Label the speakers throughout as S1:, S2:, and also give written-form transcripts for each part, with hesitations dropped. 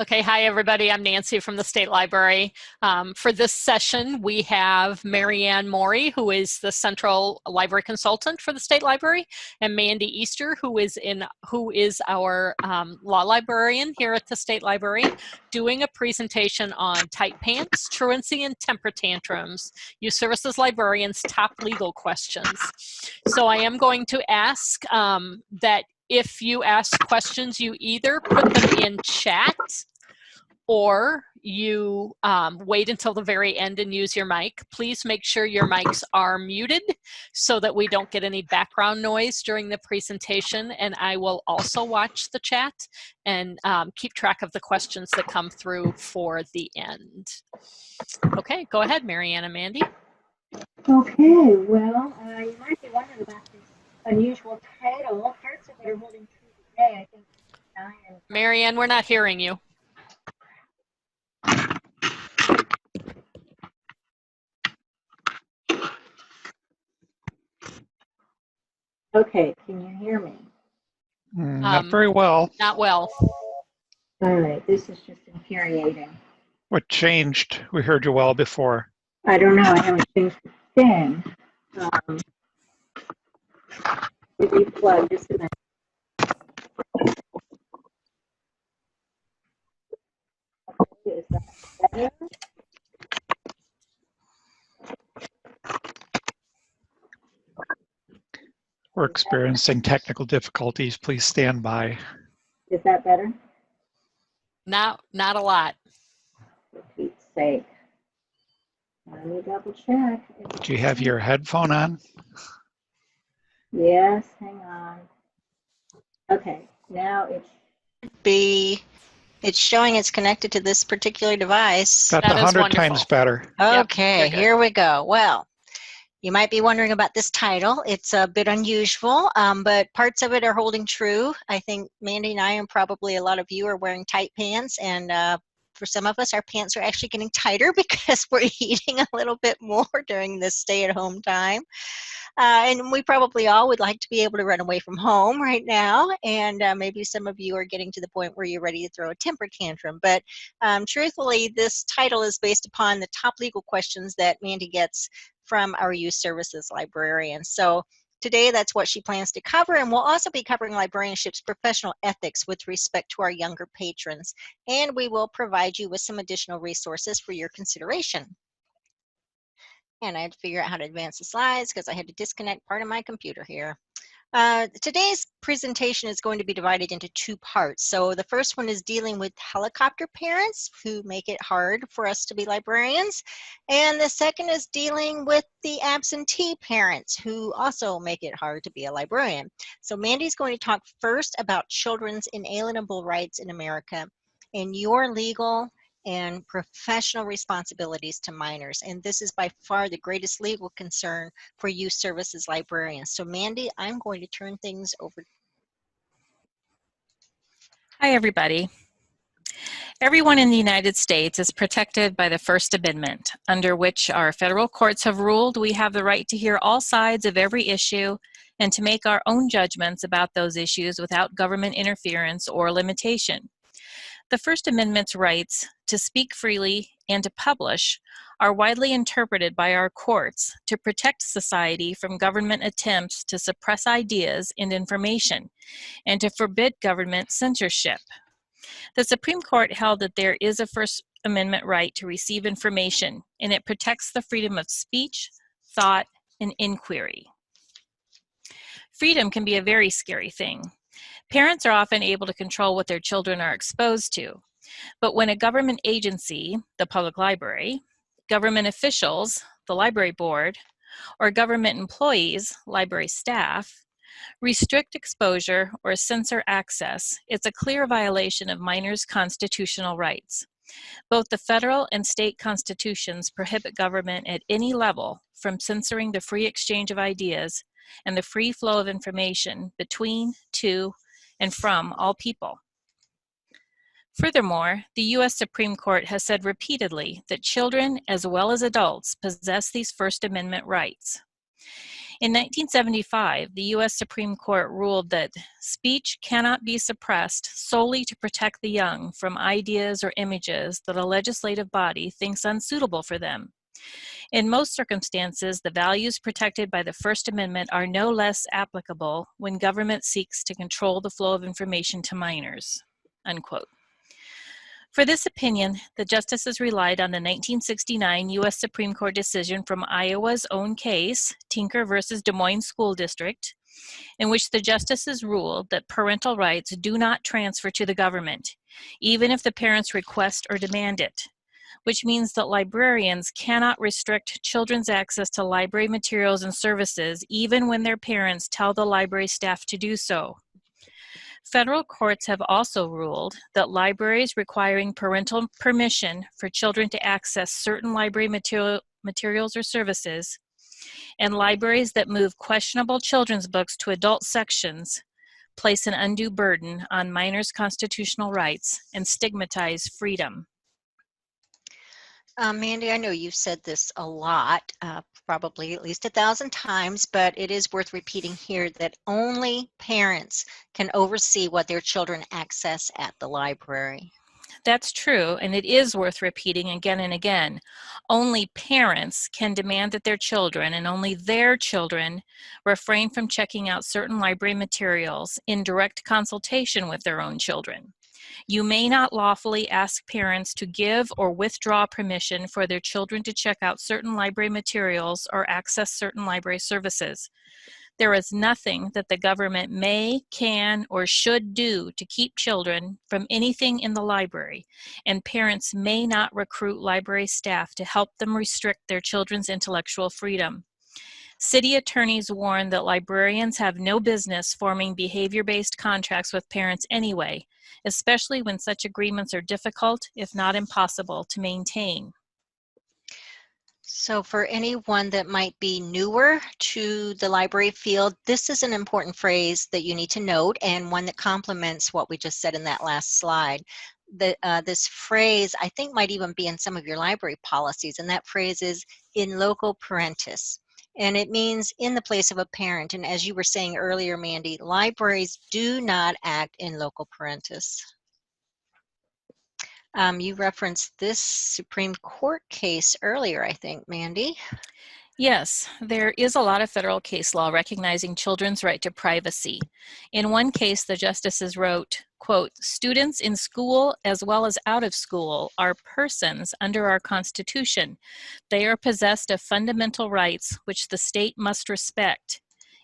S1: Okay, hi everybody. I'm Nancy from the State Library. For this session, we have Marianne Morey, who is the Central Library Consultant for the State Library, and Mandy Easter, who is our law librarian here at the State Library, doing a presentation on tight pants, truancy, and temper tantrums, Youth Services Librarians' top legal questions. So I am going to ask that if you ask questions, you either put them in chat or you wait until the very end and use your mic. Please make sure your mics are muted so that we don't get any background noise during the presentation. And I will also watch the chat and keep track of the questions that come through for the end. Okay, go ahead, Marianne and Mandy.
S2: Okay, well, you might be wondering about this unusual title. Parts of it are holding true today, I think.
S1: Marianne, we're not hearing you.
S2: Okay, can you hear me?
S3: Not very well.
S1: Not well.
S2: All right, this is just infuriating.
S3: What changed? We heard you well before.
S2: I don't know, I haven't changed the thing. Plug just a minute. Is that better?
S3: We're experiencing technical difficulties. Please stand by.
S2: Is that better?
S1: Not a lot.
S2: For Pete's sake. Let me double check.
S3: Do you have your headphone on?
S2: Yes, hang on. Okay, now
S4: it's showing it's connected to this particular device.
S3: That's 100 times better.
S4: Okay,
S1: yep,
S4: here we go. Well, you might be wondering about this title. It's a bit unusual, but parts of it are holding true. I think Mandy and I, and probably a lot of you, are wearing tight pants, and for some of us, our pants are actually getting tighter because we're eating a little bit more during this stay-at-home time. And we probably all would like to be able to run away from home right now, and maybe some of you are getting to the point where you're ready to throw a temper tantrum. But truthfully, this title is based upon the top legal questions that Mandy gets from our youth services librarians. So today, that's what she plans to cover, and we'll also be covering librarianship's professional ethics with respect to our younger patrons, and we will provide you with some additional resources for your consideration. And I had to figure out how to advance the slides because I had to disconnect part of my computer here. Today's presentation is going to be divided into two parts. So the first one is dealing with helicopter parents who make it hard for us to be librarians. And the second is dealing with the absentee parents who also make it hard to be a librarian. So Mandy's going to talk first about children's inalienable rights in America and your legal and professional responsibilities to minors. And this is by far the greatest legal concern for youth services librarians. So Mandy, I'm going to turn things over.
S5: Hi, everybody. Everyone in the United States is protected by the First Amendment, under which our federal courts have ruled we have the right to hear all sides of every issue and to make our own judgments about those issues without government interference or limitation. The First Amendment's rights to speak freely and to publish are widely interpreted by our courts to protect society from government attempts to suppress ideas and information and to forbid government censorship. The Supreme Court held that there is a First Amendment right to receive information, and it protects the freedom of speech, thought, and inquiry. Freedom can be a very scary thing. Parents are often able to control what their children are exposed to. But when a government agency, the public library, government officials, the library board, or government employees, library staff, restrict exposure or censor access, it's a clear violation of minors' constitutional rights. Both the federal and state constitutions prohibit government at any level from censoring the free exchange of ideas and the free flow of information between, to, and from all people. Furthermore, the U.S. Supreme Court has said repeatedly that children as well as adults possess these First Amendment rights. In 1975, the U.S. Supreme Court ruled that speech cannot be suppressed solely to protect the young from ideas or images that a legislative body thinks unsuitable for them. In most circumstances, the values protected by the First Amendment are no less applicable when government seeks to control the flow of information to minors." Unquote. For this opinion, the justices relied on the 1969 U.S. Supreme Court decision from Iowa's own case, Tinker versus Des Moines School District, in which the justices ruled that parental rights do not transfer to the government, even if the parents request or demand it, which means that librarians cannot restrict children's access to library materials and services even when their parents tell the library staff to do so. Federal courts have also ruled that libraries requiring parental permission for children to access certain library materials or services, and libraries that move questionable children's books to adult sections place an undue burden on minors' constitutional rights and stigmatize freedom.
S4: Mandy, I know you've said this a lot, probably at least 1,000 times, but it is worth repeating here that only parents can oversee what their children access at the library.
S5: That's true, and it is worth repeating again and again. Only parents can demand that their children, and only their children, refrain from checking out certain library materials in direct consultation with their own children. You may not lawfully ask parents to give or withdraw permission for their children to check out certain library materials or access certain library services. There is nothing that the government may, can, or should do to keep children from anything in the library, and parents may not recruit library staff to help them restrict their children's intellectual freedom. City attorneys warn that librarians have no business forming behavior-based contracts with parents anyway, especially when such agreements are difficult, if not impossible, to maintain.
S4: So for anyone that might be newer to the library field, this is an important phrase that you need to note, and one that complements what we just said in that last slide. This phrase, I think, might even be in some of your library policies, and that phrase is "in loco parentis." And it means in the place of a parent. And as you were saying earlier, Mandy, libraries do not act in loco parentis. You referenced this Supreme Court case earlier, I think, Mandy.
S5: Yes, there is a lot of federal case law recognizing children's right to privacy. In one case, the justices wrote, quote, "Students in school as well as out of school are persons under our Constitution. They are possessed of fundamental rights which the state must respect.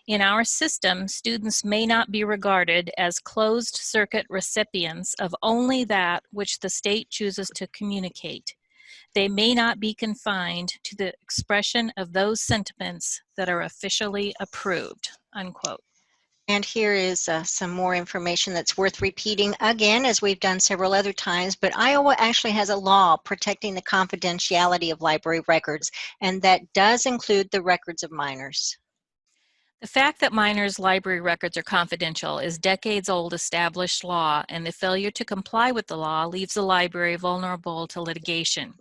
S5: In our system, students may not be regarded as closed-circuit recipients of only that which the state chooses to communicate. They may not be confined to the expression of those sentiments that are officially approved," unquote.
S4: And here is some more information that's worth repeating again, as we've done several other times, but Iowa actually has a law protecting the confidentiality of library records, and that does include the records of minors.
S5: The fact that minors' library records are confidential is decades-old established law, and the failure to comply with the law leaves the library vulnerable to litigation.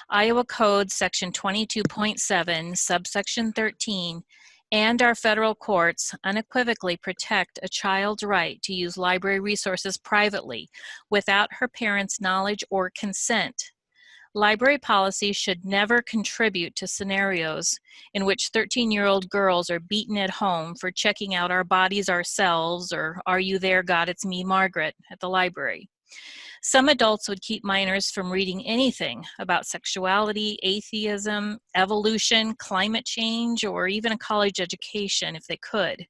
S5: Iowa Code Section 22.7, subsection 13, and our federal courts unequivocally protect a child's right to use library resources privately without her parents' knowledge or consent. Library policy should never contribute to scenarios in which 13-year-old girls are beaten at home for checking out Our Bodies Ourselves or Are You There, God, It's Me, Margaret at the library. Some adults would keep minors from reading anything about sexuality, atheism, evolution, climate change, or even a college education if they could.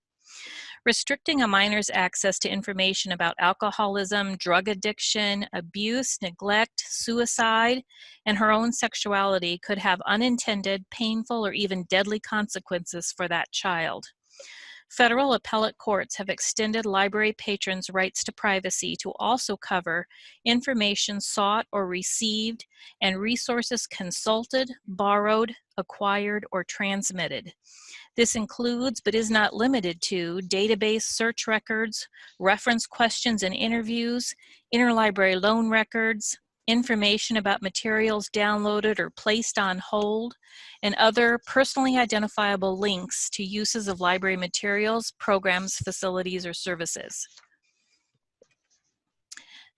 S5: Restricting a minor's access to information about alcoholism, drug addiction, abuse, neglect, suicide, and her own sexuality could have unintended, painful, or even deadly consequences for that child. Federal appellate courts have extended library patrons' rights to privacy to also cover information sought or received and resources consulted, borrowed, acquired, or transmitted. This includes, but is not limited to, database search records, reference questions and interviews, interlibrary loan records, information about materials downloaded or placed on hold, and other personally identifiable links to uses of library materials, programs, facilities, or services.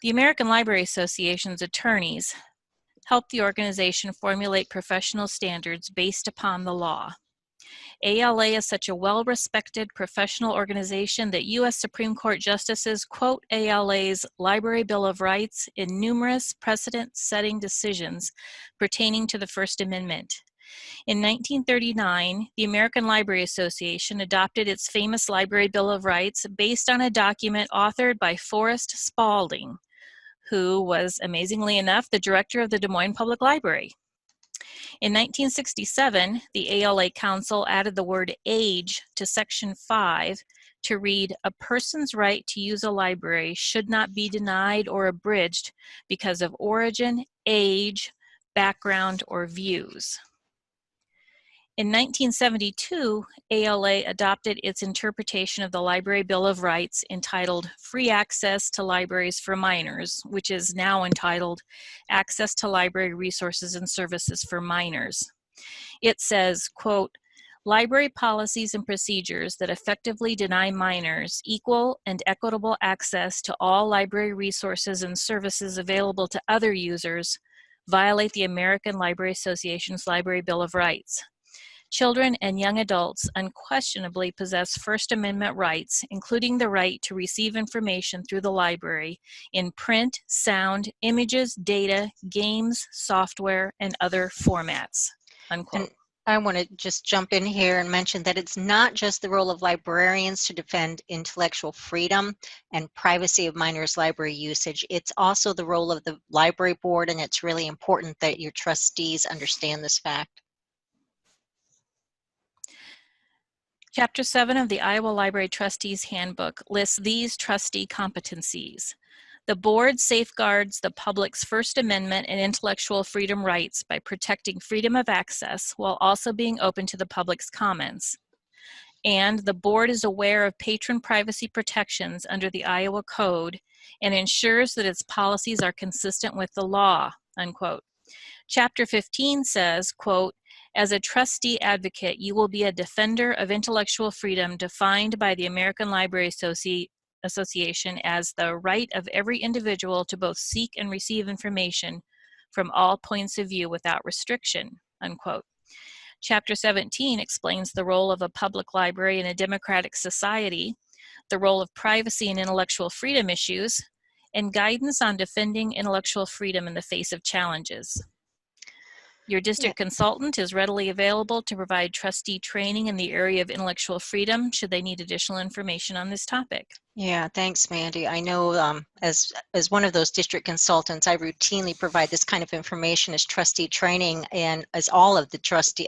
S5: The American Library Association's attorneys help the organization formulate professional standards based upon the law. ALA is such a well-respected professional organization that U.S. Supreme Court justices quote ALA's Library Bill of Rights in numerous precedent-setting decisions pertaining to the First Amendment. In 1939, the American Library Association adopted its famous Library Bill of Rights based on a document authored by Forrest Spaulding, who was, amazingly enough, the director of the Des Moines Public Library. In 1967, the ALA Council added the word age to Section 5 to read, "A person's right to use a library should not be denied or abridged because of origin, age, background, or views." In 1972, ALA adopted its interpretation of the Library Bill of Rights entitled Free Access to Libraries for Minors, which is now entitled Access to Library Resources and Services for Minors. It says, quote, "Library policies and procedures that effectively deny minors equal and equitable access to all library resources and services available to other users violate the American Library Association's Library Bill of Rights. Children and young adults unquestionably possess First Amendment rights, including the right to receive information through the library in print, sound, images, data, games, software, and other formats," unquote.
S4: And I want to just jump in here and mention that it's not just the role of librarians to defend intellectual freedom and privacy of minors' library usage. It's also the role of the library board, and it's really important that your trustees understand this fact.
S5: Chapter 7 of the Iowa Library Trustees Handbook lists these trustee competencies. The board safeguards the public's First Amendment and intellectual freedom rights by protecting freedom of access while also being open to the public's comments. And the board is aware of patron privacy protections under the Iowa Code and ensures that its policies are consistent with the law, unquote. Chapter 15 says, quote, "As a trustee advocate, you will be a defender of intellectual freedom defined by the American Library Association as the right of every individual to both seek and receive information from all points of view without restriction," unquote. Chapter 17 explains the role of a public library in a democratic society, the role of privacy and intellectual freedom issues, and guidance on defending intellectual freedom in the face of challenges. Your district consultant is readily available to provide trustee training in the area of intellectual freedom should they need additional information on this topic.
S4: Yeah, thanks, Mandy. I know as one of those district consultants, I routinely provide this kind of information as trustee training, and as all of the trustee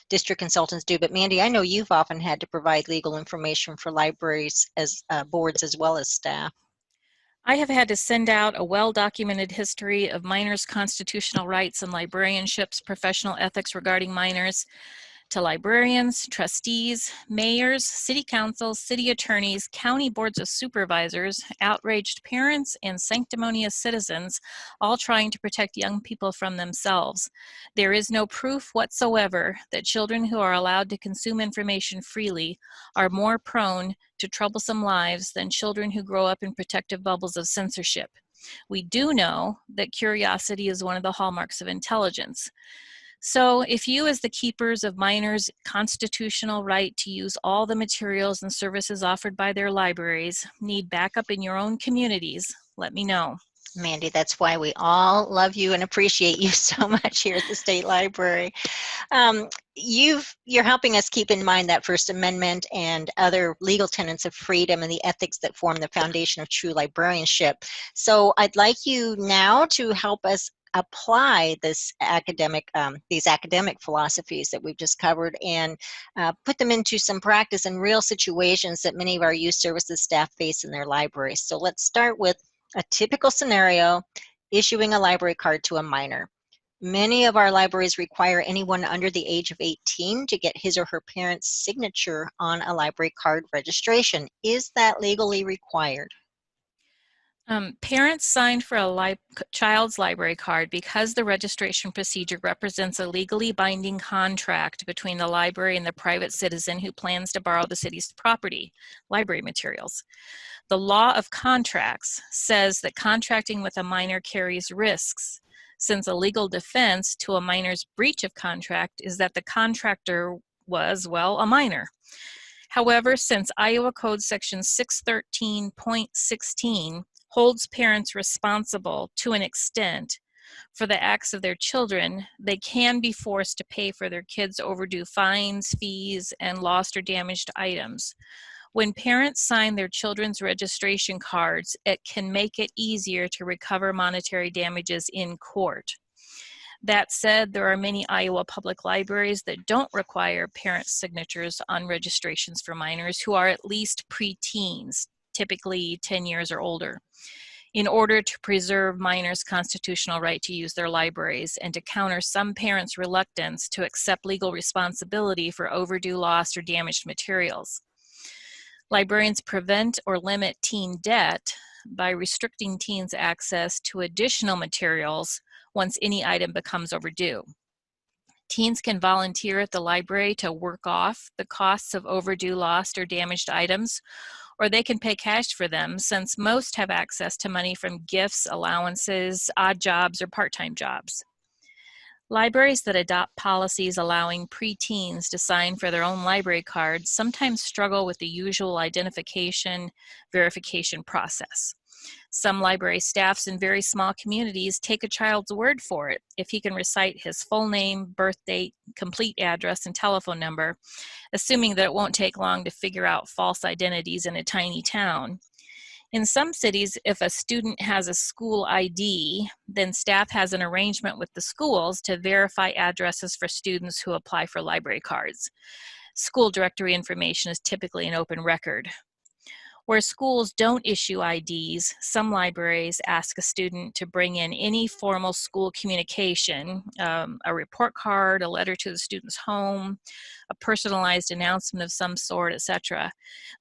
S4: district consultants do. But Mandy, I know you've often had to provide legal information for libraries as boards as well as staff.
S5: I have had to send out a well-documented history of minors' constitutional rights and librarianship's professional ethics regarding minors to librarians, trustees, mayors, city councils, city attorneys, county boards of supervisors, outraged parents, and sanctimonious citizens, all trying to protect young people from themselves. There is no proof whatsoever that children who are allowed to consume information freely are more prone to troublesome lives than children who grow up in protective bubbles of censorship. We do know that curiosity is one of the hallmarks of intelligence. So if you, as the keepers of minors' constitutional right to use all the materials and services offered by their libraries, need backup in your own communities, let me know.
S4: Mandy, that's why we all love you and appreciate you so much here at the State Library. You're helping us keep in mind that First Amendment and other legal tenets of freedom and the ethics that form the foundation of true librarianship. So I'd like you now to help us apply these academic philosophies that we've just covered and put them into some practice in real situations that many of our youth services staff face in their libraries. So let's start with a typical scenario: issuing a library card to a minor. Many of our libraries require anyone under the age of 18 to get his or her parent's signature on a library card registration. Is that legally required?
S5: Parents sign for a child's library card because the registration procedure represents a legally binding contract between the library and the private citizen who plans to borrow the city's property, library materials. The law of contracts says that contracting with a minor carries risks, since a legal defense to a minor's breach of contract is that the contractor was, well, a minor. However, since Iowa Code Section 613.16 holds parents responsible to an extent for the acts of their children, they can be forced to pay for their kids' overdue fines, fees, and lost or damaged items. When parents sign their children's registration cards, it can make it easier to recover monetary damages in court. That said, there are many Iowa public libraries that don't require parents' signatures on registrations for minors who are at least preteens, typically 10 years or older, in order to preserve minors' constitutional right to use their libraries and to counter some parents' reluctance to accept legal responsibility for overdue, lost, or damaged materials. Librarians prevent or limit teen debt by restricting teens' access to additional materials once any item becomes overdue. Teens can volunteer at the library to work off the costs of overdue, lost, or damaged items, or they can pay cash for them, since most have access to money from gifts, allowances, odd jobs, or part-time jobs. Libraries that adopt policies allowing preteens to sign for their own library cards sometimes struggle with the usual identification verification process. Some library staffs in very small communities take a child's word for it if he can recite his full name, birth date, complete address, and telephone number, assuming that it won't take long to figure out false identities in a tiny town. In some cities, if a student has a school ID, then staff has an arrangement with the schools to verify addresses for students who apply for library cards. School directory information is typically an open record. Where schools don't issue IDs, some libraries ask a student to bring in any formal school communication, a report card, a letter to the student's home, a personalized announcement of some sort, etc.,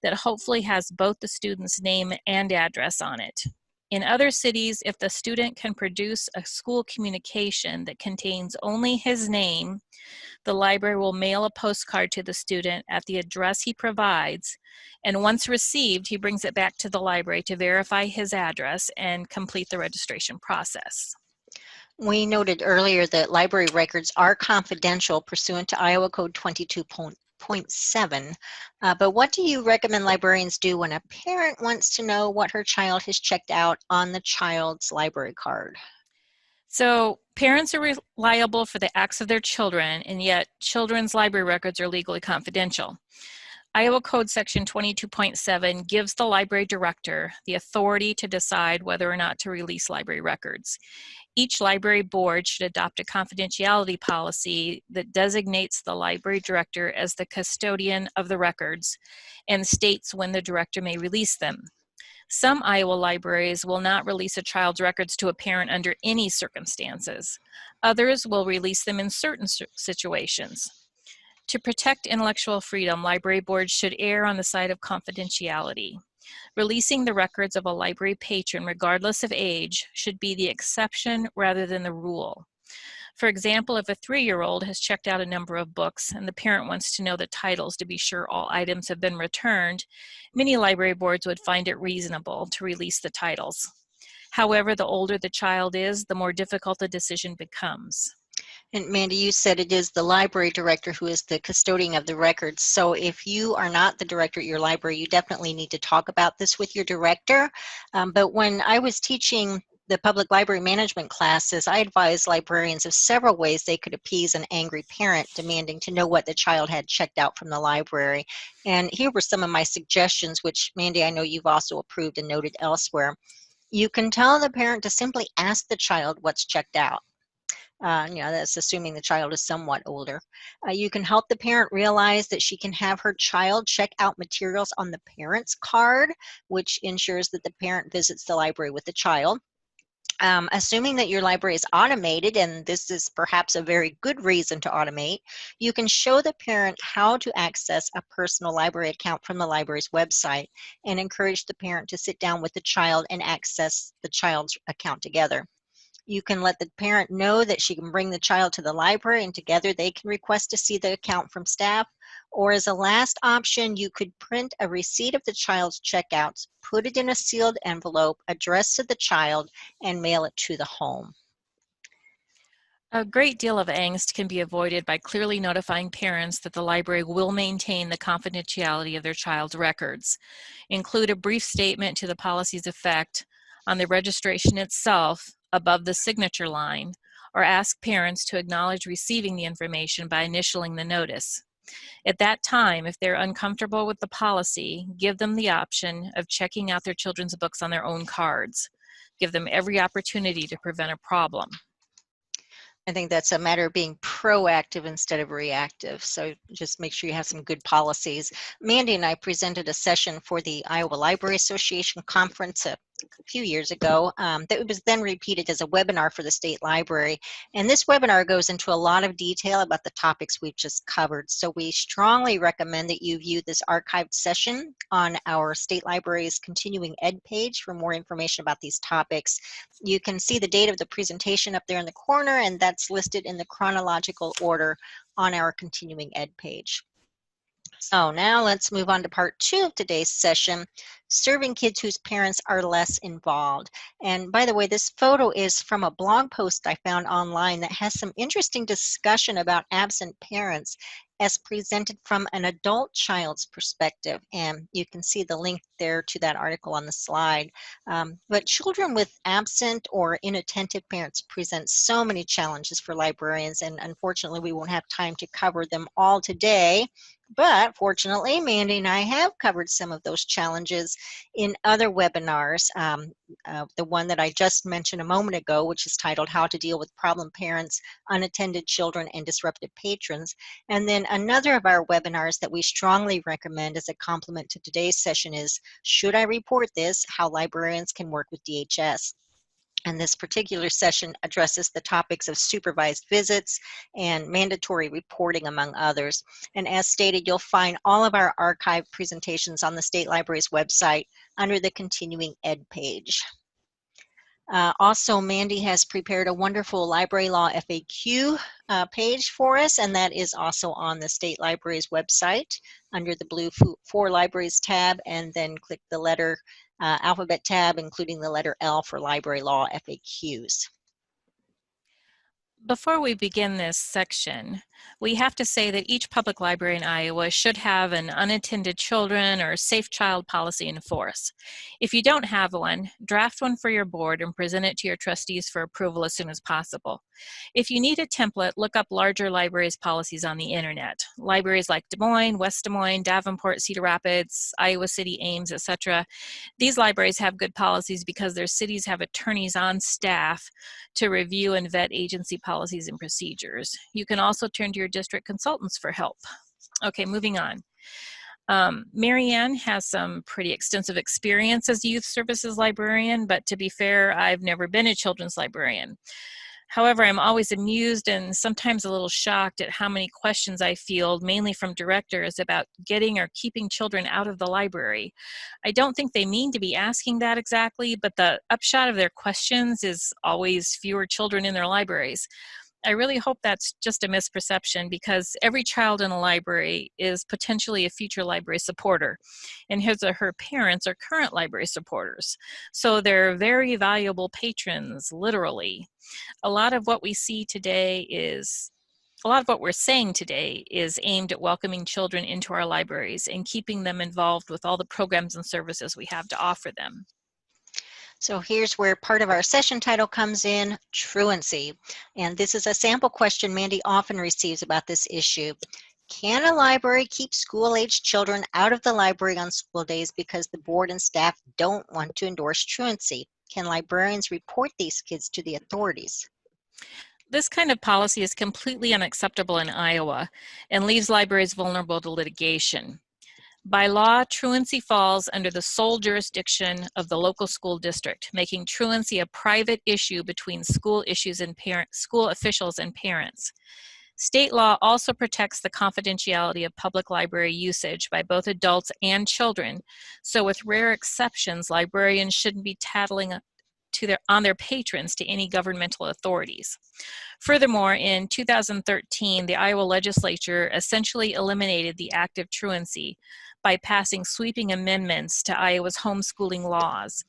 S5: that hopefully has both the student's name and address on it. In other cities, if the student can produce a school communication that contains only his name, the library will mail a postcard to the student at the address he provides, and once received, he brings it back to the library to verify his address and complete the registration process.
S4: We noted earlier that library records are confidential pursuant to Iowa Code 22.7, but what do you recommend librarians do when a parent wants to know what her child has checked out on the child's library card?
S5: So parents are liable for the acts of their children, and yet children's library records are legally confidential. Iowa Code Section 22.7 gives the library director the authority to decide whether or not to release library records. Each library board should adopt a confidentiality policy that designates the library director as the custodian of the records and states when the director may release them. Some Iowa libraries will not release a child's records to a parent under any circumstances. Others will release them in certain situations. To protect intellectual freedom, library boards should err on the side of confidentiality. Releasing the records of a library patron, regardless of age, should be the exception rather than the rule. For example, if a 3-year-old has checked out a number of books and the parent wants to know the titles to be sure all items have been returned, many library boards would find it reasonable to release the titles. However, the older the child is, the more difficult the decision becomes.
S4: And Mandy, you said it is the library director who is the custodian of the records. So if you are not the director at your library, you definitely need to talk about this with your director. But when I was teaching the public library management classes, I advised librarians of several ways they could appease an angry parent demanding to know what the child had checked out from the library. And here were some of my suggestions, which Mandy, I know you've also approved and noted elsewhere. You can tell the parent to simply ask the child what's checked out. That's assuming the child is somewhat older. You can help the parent realize that she can have her child check out materials on the parent's card, which ensures that the parent visits the library with the child. Assuming that your library is automated, and this is perhaps a very good reason to automate, you can show the parent how to access a personal library account from the library's website and encourage the parent to sit down with the child and access the child's account together. You can let the parent know that she can bring the child to the library and together they can request to see the account from staff. Or as a last option, you could print a receipt of the child's checkouts, put it in a sealed envelope addressed to the child, and mail it to the home.
S5: A great deal of angst can be avoided by clearly notifying parents that the library will maintain the confidentiality of their child's records. Include a brief statement to the policy's effect on the registration itself above the signature line, or ask parents to acknowledge receiving the information by initialing the notice. At that time, if they're uncomfortable with the policy, give them the option of checking out their children's books on their own cards. Give them every opportunity to prevent a problem.
S4: I think that's a matter of being proactive instead of reactive. So just make sure you have some good policies. Mandy and I presented a session for the Iowa Library Association conference a few years ago that was then repeated as a webinar for the state library. And this webinar goes into a lot of detail about the topics we've just covered. So we strongly recommend that you view this archived session on our state library's continuing ed page for more information about these topics. You can see the date of the presentation up there in the corner, and that's listed in the chronological order on our continuing ed page. So now let's move on to part 2 of today's session, serving kids whose parents are less involved. And by the way, this photo is from a blog post I found online that has some interesting discussion about absent parents as presented from an adult child's perspective. And you can see the link there to that article on the slide. But children with absent or inattentive parents present so many challenges for librarians, and unfortunately we won't have time to cover them all today. But fortunately, Mandy and I have covered some of those challenges in other webinars. The one that I just mentioned a moment ago, which is titled How to Deal with Problem Parents, Unattended Children, and Disruptive Patrons. And then another of our webinars that we strongly recommend as a complement to today's session is Should I Report This? How Librarians Can Work with DHS. And this particular session addresses the topics of supervised visits and mandatory reporting, among others. And as stated, you'll find all of our archived presentations on the State Library's website under the Continuing Ed page. Also, Mandy has prepared a wonderful library law FAQ page for us, and that is also on the State Library's website under the blue For Libraries tab, and then click the letter alphabet tab, including the letter L for library law FAQs.
S5: Before we begin this section, we have to say that each public library in Iowa should have an unattended children or safe child policy in force. If you don't have one, draft one for your board and present it to your trustees for approval as soon as possible. If you need a template, look up larger libraries' policies on the internet. Libraries like Des Moines, West Des Moines, Davenport, Cedar Rapids, Iowa City, Ames, etc. These libraries have good policies because their cities have attorneys on staff to review and vet agency policies and procedures. You can also turn to your district consultants for help. Okay, moving on. Marianne has some pretty extensive experience as a youth services librarian, but to be fair, I've never been a children's librarian. However, I'm always amused and sometimes a little shocked at how many questions I field, mainly from directors, about getting or keeping children out of the library. I don't think they mean to be asking that exactly, but the upshot of their questions is always fewer children in their libraries. I really hope that's just a misperception, because every child in a library is potentially a future library supporter, and his or her parents are current library supporters. So they're very valuable patrons, literally. A lot of what we're saying today is aimed at welcoming children into our libraries and keeping them involved with all the programs and services we have to offer them.
S4: So here's where part of our session title comes in, Truancy. And this is a sample question Mandy often receives about this issue. Can a library keep school-aged children out of the library on school days because the board and staff don't want to endorse truancy? Can librarians report these kids to the authorities?
S5: This kind of policy is completely unacceptable in Iowa and leaves libraries vulnerable to litigation. By law, truancy falls under the sole jurisdiction of the local school district, making truancy a private issue between school officials and parents. State law also protects the confidentiality of public library usage by both adults and children, so with rare exceptions, librarians shouldn't be tattling on their patrons to any governmental authorities. Furthermore, in 2013, the Iowa legislature essentially eliminated the act of truancy by passing sweeping amendments to Iowa's homeschooling laws.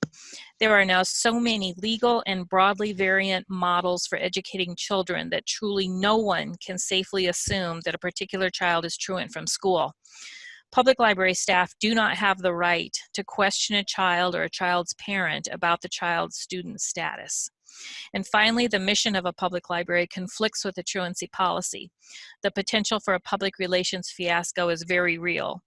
S5: There are now so many legal and broadly variant models for educating children that truly no one can safely assume that a particular child is truant from school. Public library staff do not have the right to question a child or a child's parent about the child's student status. And finally, the mission of a public library conflicts with the truancy policy. The potential for a public relations fiasco is very real.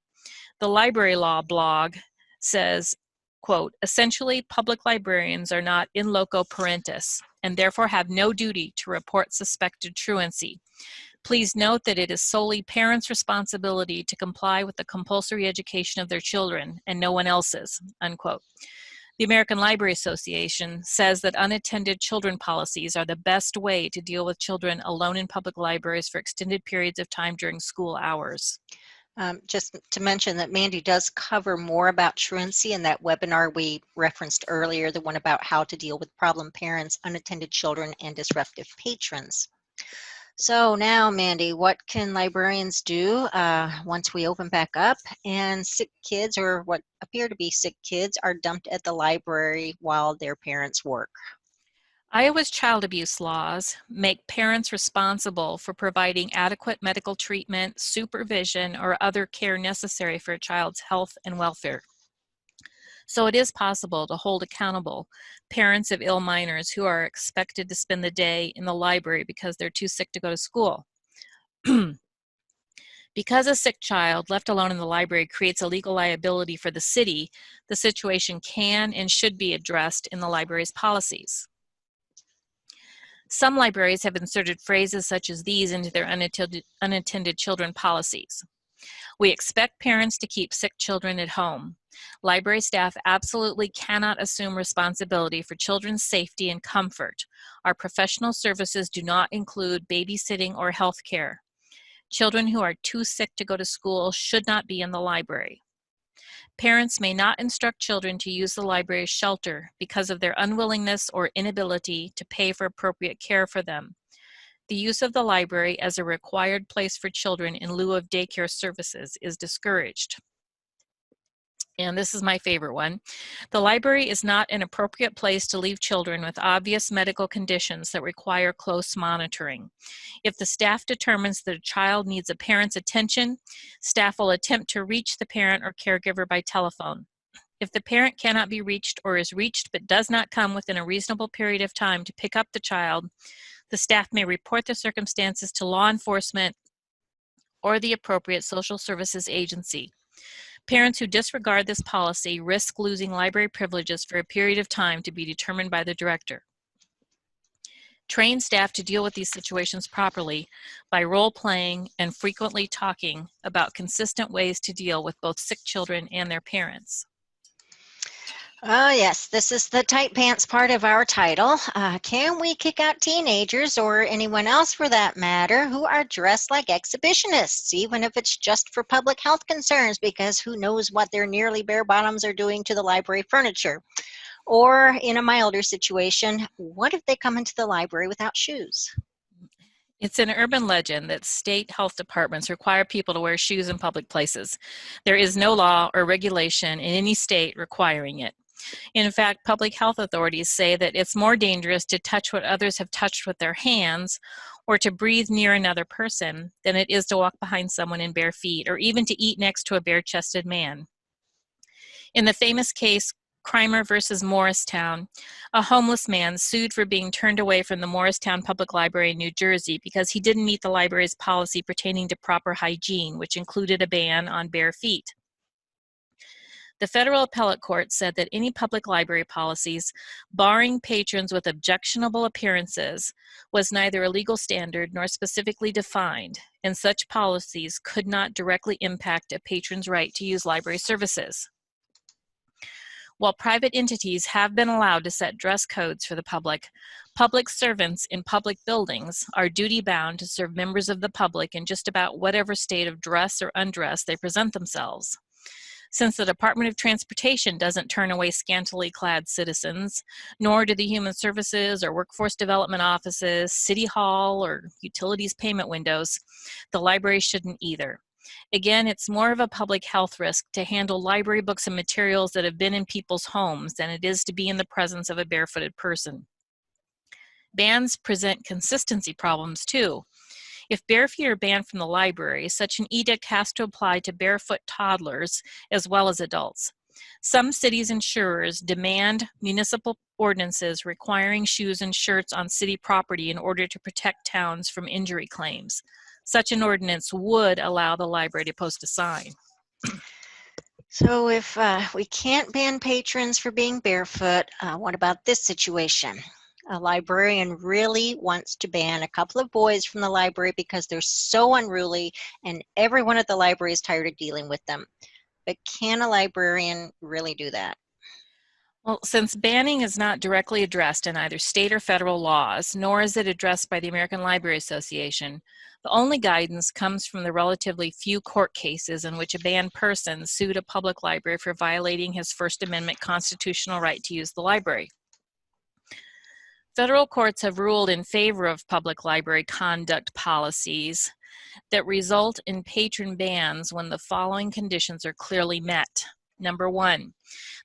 S5: The Library Law blog says, quote, essentially, public librarians are not in loco parentis and therefore have no duty to report suspected truancy. Please note that it is solely parents' responsibility to comply with the compulsory education of their children and no one else's, unquote. The American Library Association says that unattended children policies are the best way to deal with children alone in public libraries for extended periods of time during school hours.
S4: Just to mention that Mandy does cover more about truancy in that webinar we referenced earlier, the one about how to deal with problem parents, unattended children, and disruptive patrons. So now, Mandy, what can librarians do once we open back up and sick kids, or what appear to be sick kids, are dumped at the library while their parents work?
S5: Iowa's child abuse laws make parents responsible for providing adequate medical treatment, supervision, or other care necessary for a child's health and welfare. So it is possible to hold accountable parents of ill minors who are expected to spend the day in the library because they're too sick to go to school. Because a sick child left alone in the library creates a legal liability for the city, the situation can and should be addressed in the library's policies. Some libraries have inserted phrases such as these into their unattended children policies. We expect parents to keep sick children at home. Library staff absolutely cannot assume responsibility for children's safety and comfort. Our professional services do not include babysitting or health care. Children who are too sick to go to school should not be in the library. Parents may not instruct children to use the library's shelter because of their unwillingness or inability to pay for appropriate care for them. The use of the library as a required place for children in lieu of daycare services is discouraged. And this is my favorite one. The library is not an appropriate place to leave children with obvious medical conditions that require close monitoring. If the staff determines that a child needs a parent's attention, staff will attempt to reach the parent or caregiver by telephone. If the parent cannot be reached or is reached but does not come within a reasonable period of time to pick up the child, the staff may report the circumstances to law enforcement or the appropriate social services agency. Parents who disregard this policy risk losing library privileges for a period of time to be determined by the director. Train staff to deal with these situations properly by role-playing and frequently talking about consistent ways to deal with both sick children and their parents.
S4: Oh yes, this is the tight pants part of our title. Can we kick out teenagers, or anyone else for that matter, who are dressed like exhibitionists, even if it's just for public health concerns, because who knows what their nearly bare bottoms are doing to the library furniture? Or in a milder situation, what if they come into the library without shoes?
S5: It's an urban legend that state health departments require people to wear shoes in public places. There is no law or regulation in any state requiring it. In fact, public health authorities say that it's more dangerous to touch what others have touched with their hands or to breathe near another person than it is to walk behind someone in bare feet or even to eat next to a bare-chested man. In the famous case, Crimer versus Morristown, a homeless man sued for being turned away from the Morristown Public Library in New Jersey because he didn't meet the library's policy pertaining to proper hygiene, which included a ban on bare feet. The federal appellate court said that any public library policies barring patrons with objectionable appearances was neither a legal standard nor specifically defined, and such policies could not directly impact a patron's right to use library services. While private entities have been allowed to set dress codes for the public, public servants in public buildings are duty-bound to serve members of the public in just about whatever state of dress or undress they present themselves. Since the Department of Transportation doesn't turn away scantily clad citizens, nor do the Human Services or Workforce Development offices, City Hall, or utilities payment windows, the library shouldn't either. Again, it's more of a public health risk to handle library books and materials that have been in people's homes than it is to be in the presence of a barefooted person. Bans present consistency problems too. If bare feet are banned from the library, such an edict has to apply to barefoot toddlers as well as adults. Some cities' insurers demand municipal ordinances requiring shoes and shirts on city property in order to protect towns from injury claims. Such an ordinance would allow the library to post a sign.
S4: So if we can't ban patrons for being barefoot, what about this situation? A librarian really wants to ban a couple of boys from the library because they're so unruly and everyone at the library is tired of dealing with them. But can a librarian really do that?
S5: Well, since banning is not directly addressed in either state or federal laws, nor is it addressed by the American Library Association, the only guidance comes from the relatively few court cases in which a banned person sued a public library for violating his First Amendment constitutional right to use the library. Federal courts have ruled in favor of public library conduct policies that result in patron bans when the following conditions are clearly met. Number one,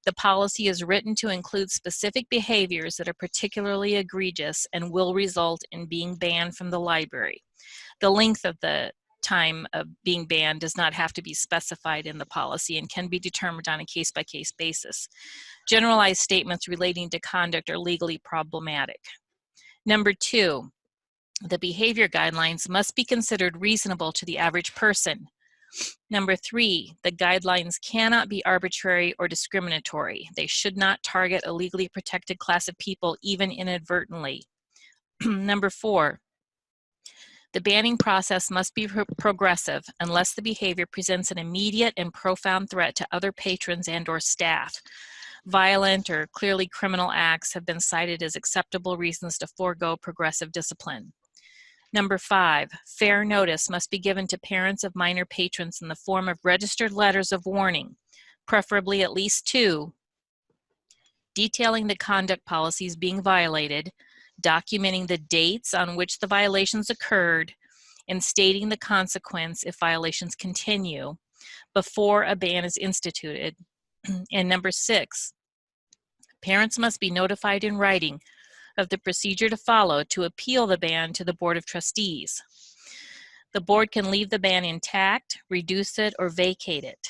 S5: the policy is written to include specific behaviors that are particularly egregious and will result in being banned from the library. The length of the time of being banned does not have to be specified in the policy and can be determined on a case-by-case basis. Generalized statements relating to conduct are legally problematic. Number two, the behavior guidelines must be considered reasonable to the average person. Number three, the guidelines cannot be arbitrary or discriminatory. They should not target a legally protected class of people, even inadvertently. Number four, the banning process must be progressive unless the behavior presents an immediate and profound threat to other patrons and/or staff. Violent or clearly criminal acts have been cited as acceptable reasons to forego progressive discipline. Number five, fair notice must be given to parents of minor patrons in the form of registered letters of warning, preferably at least 2, detailing the conduct policies being violated, documenting the dates on which the violations occurred, and stating the consequence if violations continue before a ban is instituted. And number 6, parents must be notified in writing of the procedure to follow to appeal the ban to the Board of Trustees. The board can leave the ban intact, reduce it, or vacate it.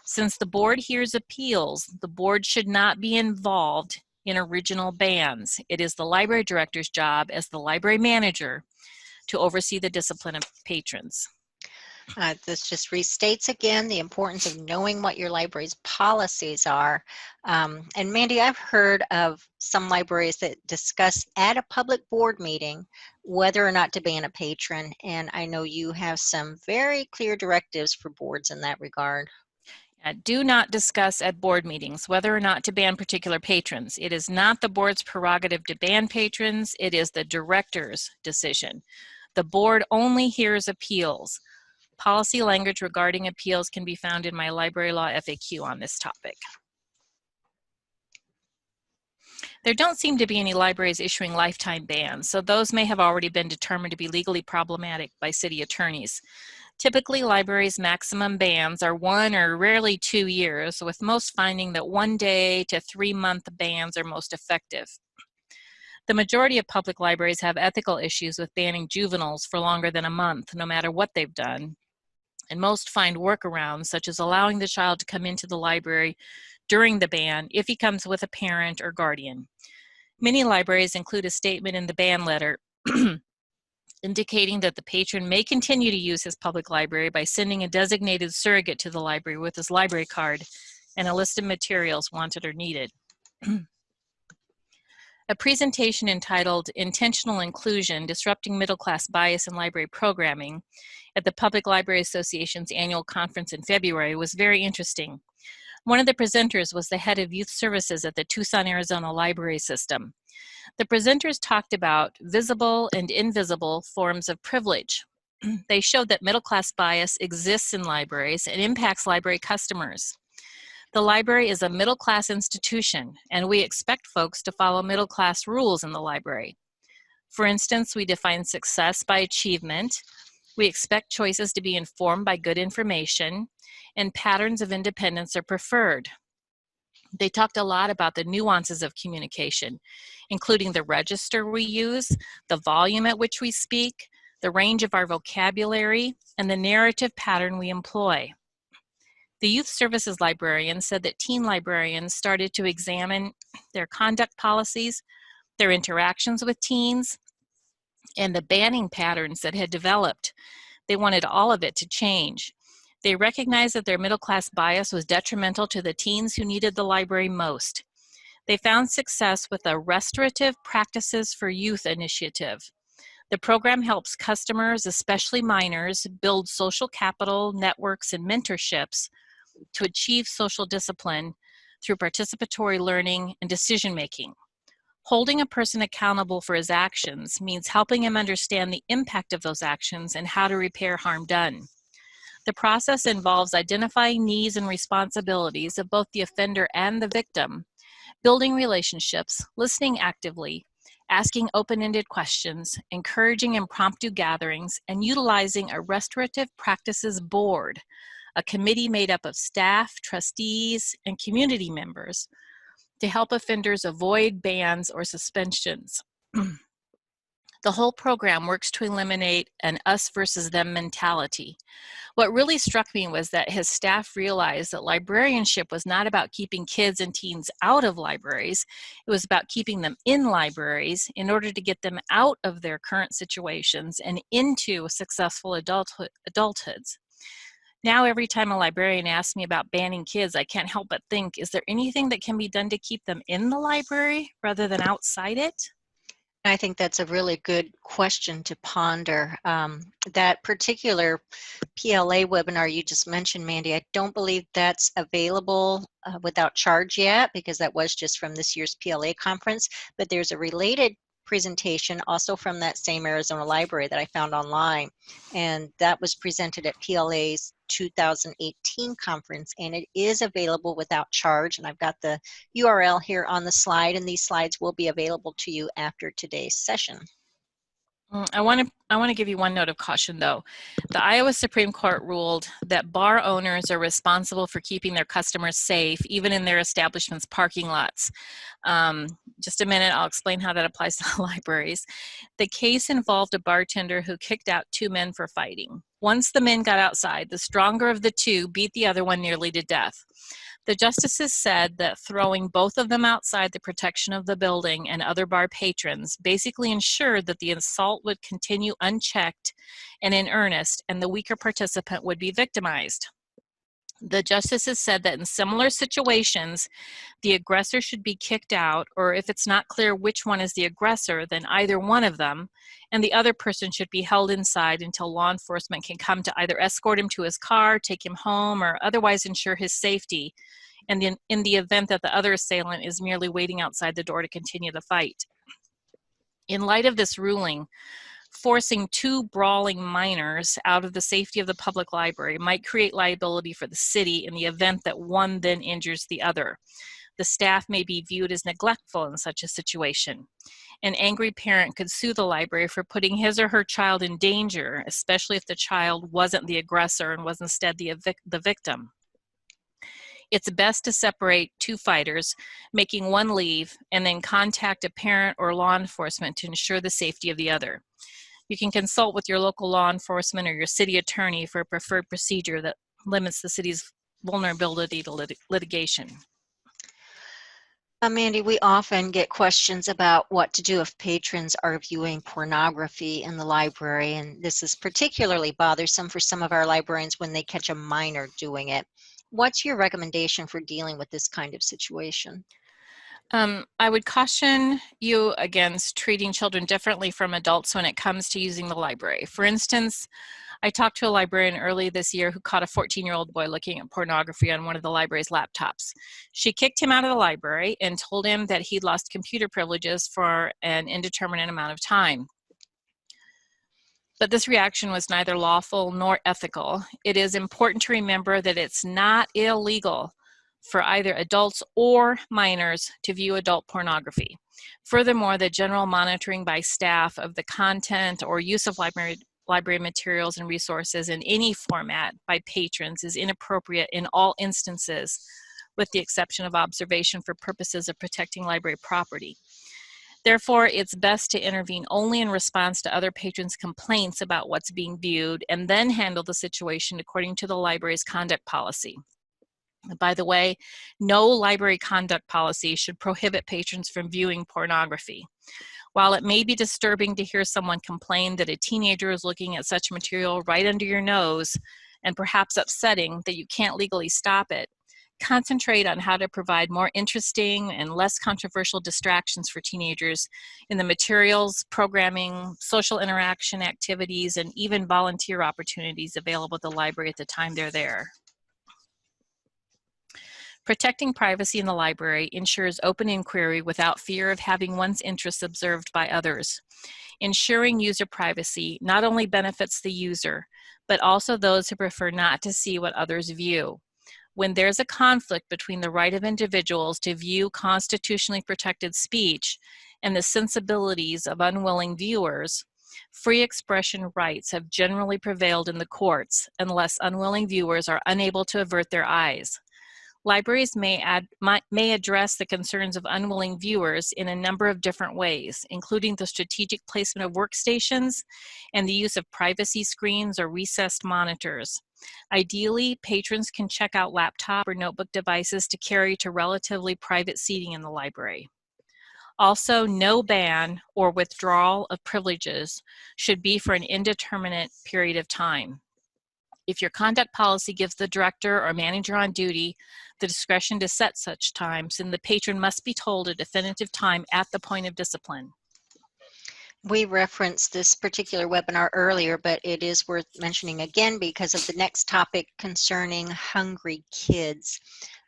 S5: Since the board hears appeals, the board should not be involved in original bans. It is the library director's job as the library manager to oversee the discipline of patrons.
S4: This just restates again the importance of knowing what your library's policies are. And Mandy, I've heard of some libraries that discuss at a public board meeting whether or not to ban a patron, and I know you have some very clear directives for boards in that regard.
S5: Do not discuss at board meetings whether or not to ban particular patrons. It is not the board's prerogative to ban patrons, it is the director's decision. The board only hears appeals. Policy language regarding appeals can be found in my library law FAQ on this topic. There don't seem to be any libraries issuing lifetime bans, so those may have already been determined to be legally problematic by city attorneys. Typically, libraries' maximum bans are 1 or rarely 2 years, with most finding that 1 day to 3-month bans are most effective. The majority of public libraries have ethical issues with banning juveniles for longer than a month, no matter what they've done. And most find workarounds, such as allowing the child to come into the library during the ban if he comes with a parent or guardian. Many libraries include a statement in the ban letter indicating that the patron may continue to use his public library by sending a designated surrogate to the library with his library card and a list of materials wanted or needed. A presentation entitled Intentional Inclusion, Disrupting Middle-Class Bias in Library Programming at the Public Library Association's annual conference in February was very interesting. One of the presenters was the head of youth services at the Tucson, Arizona library system. The presenters talked about visible and invisible forms of privilege. They showed that middle-class bias exists in libraries and impacts library customers. The library is a middle-class institution, and we expect folks to follow middle-class rules in the library. For instance, we define success by achievement. We expect choices to be informed by good information, and patterns of independence are preferred. They talked a lot about the nuances of communication, including the register we use, the volume at which we speak, the range of our vocabulary, and the narrative pattern we employ. The youth services librarian said that teen librarians started to examine their conduct policies, their interactions with teens, and the banning patterns that had developed. They wanted all of it to change. They recognized that their middle-class bias was detrimental to the teens who needed the library most. They found success with a Restorative Practices for Youth initiative. The program helps customers, especially minors, build social capital, networks, and mentorships to achieve social discipline through participatory learning and decision-making. Holding a person accountable for his actions means helping him understand the impact of those actions and how to repair harm done. The process involves identifying needs and responsibilities of both the offender and the victim, building relationships, listening actively, asking open-ended questions, encouraging impromptu gatherings, and utilizing a restorative practices board, a committee made up of staff, trustees, and community members to help offenders avoid bans or suspensions. The whole program works to eliminate an us versus them mentality. What really struck me was that his staff realized that librarianship was not about keeping kids and teens out of libraries. It was about keeping them in libraries in order to get them out of their current situations and into successful adulthoods. Now, every time a librarian asks me about banning kids, I can't help but think, is there anything that can be done to keep them in the library rather than outside it?
S4: I think that's a really good question to ponder. That particular PLA webinar you just mentioned, Mandy, I don't believe that's available without charge yet, because that was just from this year's PLA conference, but there's a related presentation also from that same Arizona library that I found online, and that was presented at PLA's 2018 conference, and it is available without charge, and I've got the URL here on the slide, and these slides will be available to you after today's session.
S5: I want to give you one note of caution, though. The Iowa Supreme Court ruled that bar owners are responsible for keeping their customers safe, even in their establishment's parking lots. Just a minute, I'll explain how that applies to libraries. The case involved a bartender who kicked out two men for fighting. Once the men got outside, the stronger of the two beat the other one nearly to death. The justices said that throwing both of them outside the protection of the building and other bar patrons basically ensured that the assault would continue unchecked and in earnest, and the weaker participant would be victimized. The justices said that in similar situations, the aggressor should be kicked out, or if it's not clear which one is the aggressor, then either one of them, and the other person should be held inside until law enforcement can come to either escort him to his car, take him home, or otherwise ensure his safety, and in the event that the other assailant is merely waiting outside the door to continue the fight. In light of this ruling, forcing two brawling minors out of the safety of the public library might create liability for the city in the event that one then injures the other. The staff may be viewed as neglectful in such a situation. An angry parent could sue the library for putting his or her child in danger, especially if the child wasn't the aggressor and was instead the victim. It's best to separate two fighters, making one leave, and then contact a parent or law enforcement to ensure the safety of the other. You can consult with your local law enforcement or your city attorney for a preferred procedure that limits the city's vulnerability to litigation.
S4: Mandy, we often get questions about what to do if patrons are viewing pornography in the library, and this is particularly bothersome for some of our librarians when they catch a minor doing it. What's your recommendation for dealing with this kind of situation?
S5: I would caution you against treating children differently from adults when it comes to using the library. For instance, I talked to a librarian early this year who caught a 14-year-old boy looking at pornography on one of the library's laptops. She kicked him out of the library and told him that he'd lost computer privileges for an indeterminate amount of time. But this reaction was neither lawful nor ethical. It is important to remember that it's not illegal for either adults or minors to view adult pornography. Furthermore, the general monitoring by staff of the content or use of library materials and resources in any format by patrons is inappropriate in all instances, with the exception of observation for purposes of protecting library property. Therefore, it's best to intervene only in response to other patrons' complaints about what's being viewed and then handle the situation according to the library's conduct policy. By the way, no library conduct policy should prohibit patrons from viewing pornography. While it may be disturbing to hear someone complain that a teenager is looking at such material right under your nose, and perhaps upsetting that you can't legally stop it, concentrate on how to provide more interesting and less controversial distractions for teenagers in the materials, programming, social interaction activities, and even volunteer opportunities available at the library at the time they're there. Protecting privacy in the library ensures open inquiry without fear of having one's interests observed by others. Ensuring user privacy not only benefits the user, but also those who prefer not to see what others view. When there's a conflict between the right of individuals to view constitutionally protected speech and the sensibilities of unwilling viewers, free expression rights have generally prevailed in the courts unless unwilling viewers are unable to avert their eyes. Libraries may address the concerns of unwilling viewers in a number of different ways, including the strategic placement of workstations and the use of privacy screens or recessed monitors. Ideally, patrons can check out laptop or notebook devices to carry to relatively private seating in the library. Also, no ban or withdrawal of privileges should be for an indeterminate period of time. If your conduct policy gives the director or manager on duty the discretion to set such times, then the patron must be told a definitive time at the point of discipline.
S4: We referenced this particular webinar earlier, but it is worth mentioning again because of the next topic concerning hungry kids.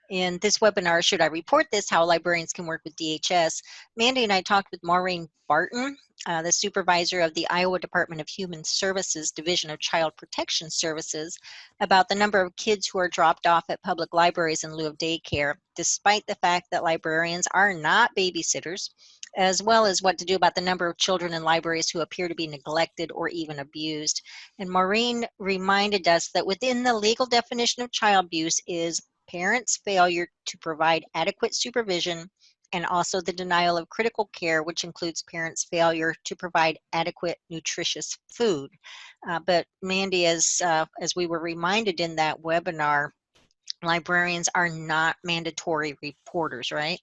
S4: In this webinar, Should I Report This? How Librarians Can Work with DHS, Mandy and I talked with Maureen Barton, the supervisor of the Iowa Department of Human Services Division of Child Protection Services, about the number of kids who are dropped off at public libraries in lieu of daycare, despite the fact that librarians are not babysitters, as well as what to do about the number of children in libraries who appear to be neglected or even abused. And Maureen reminded us that within the legal definition of child abuse is parents' failure to provide adequate supervision, and also the denial of critical care, which includes parents' failure to provide adequate nutritious food. But Mandy, as we were reminded in that webinar, librarians are not mandatory reporters, right?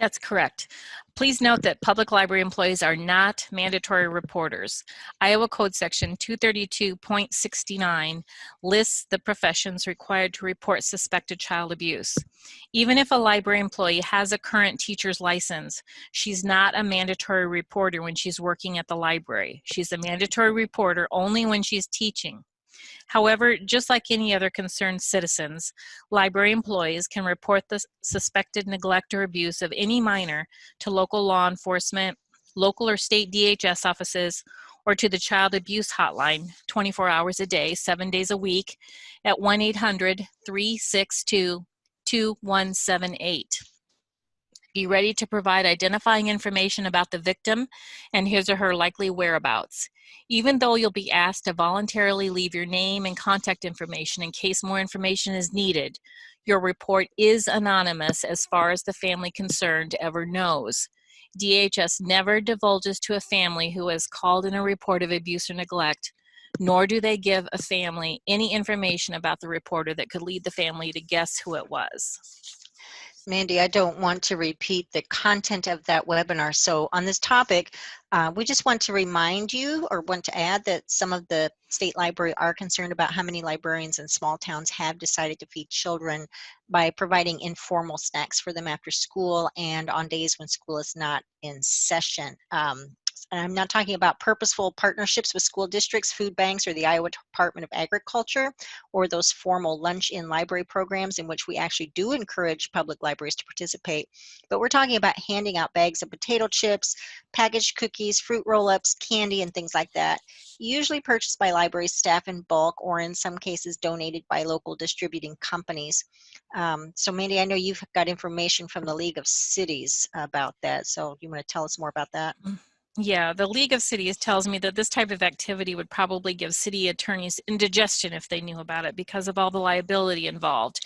S5: That's correct. Please note that public library employees are not mandatory reporters. Iowa Code Section 232.69 lists the professions required to report suspected child abuse. Even if a library employee has a current teacher's license, she's not a mandatory reporter when she's working at the library. She's a mandatory reporter only when she's teaching. However, just like any other concerned citizens, library employees can report the suspected neglect or abuse of any minor to local law enforcement, local or state DHS offices, or to the Child Abuse Hotline 24 hours a day, 7 days a week at 1-800-362-2178. Be ready to provide identifying information about the victim and his or her likely whereabouts. Even though you'll be asked to voluntarily leave your name and contact information in case more information is needed, your report is anonymous as far as the family concerned ever knows. DHS never divulges to a family who has called in a report of abuse or neglect, nor do they give a family any information about the reporter that could lead the family to guess who it was.
S4: Mandy, I don't want to repeat the content of that webinar. So on this topic, we just want to remind you or want to add that some of the state library are concerned about how many librarians in small towns have decided to feed children by providing informal snacks for them after school and on days when school is not in session. And I'm not talking about purposeful partnerships with school districts, food banks, or the Iowa Department of Agriculture, or those formal lunch in library programs in which we actually do encourage public libraries to participate. But we're talking about handing out bags of potato chips, packaged cookies, fruit roll-ups, candy, and things like that, usually purchased by library staff in bulk or in some cases donated by local distributing companies. So Mandy, I know you've got information from the League of Cities about that. So you want to tell us more about that?
S5: Yeah, the League of Cities tells me that this type of activity would probably give city attorneys indigestion if they knew about it because of all the liability involved.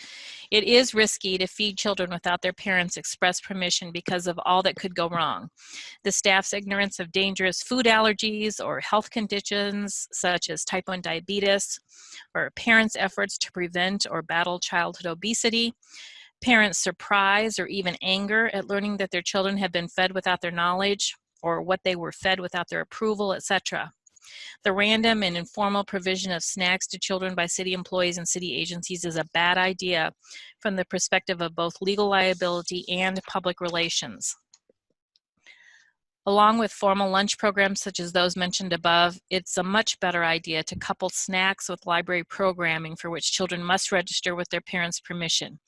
S5: It is risky to feed children without their parents' express permission because of all that could go wrong. The staff's ignorance of dangerous food allergies or health conditions such as type 1 diabetes, or parents' efforts to prevent or battle childhood obesity, parents' surprise or even anger at learning that their children have been fed without their knowledge, or what they were fed without their approval, etc. The random and informal provision of snacks to children by city employees and city agencies is a bad idea from the perspective of both legal liability and public relations. Along with formal lunch programs such as those mentioned above, it's a much better idea to couple snacks with library programming for which children must register with their parents' permission.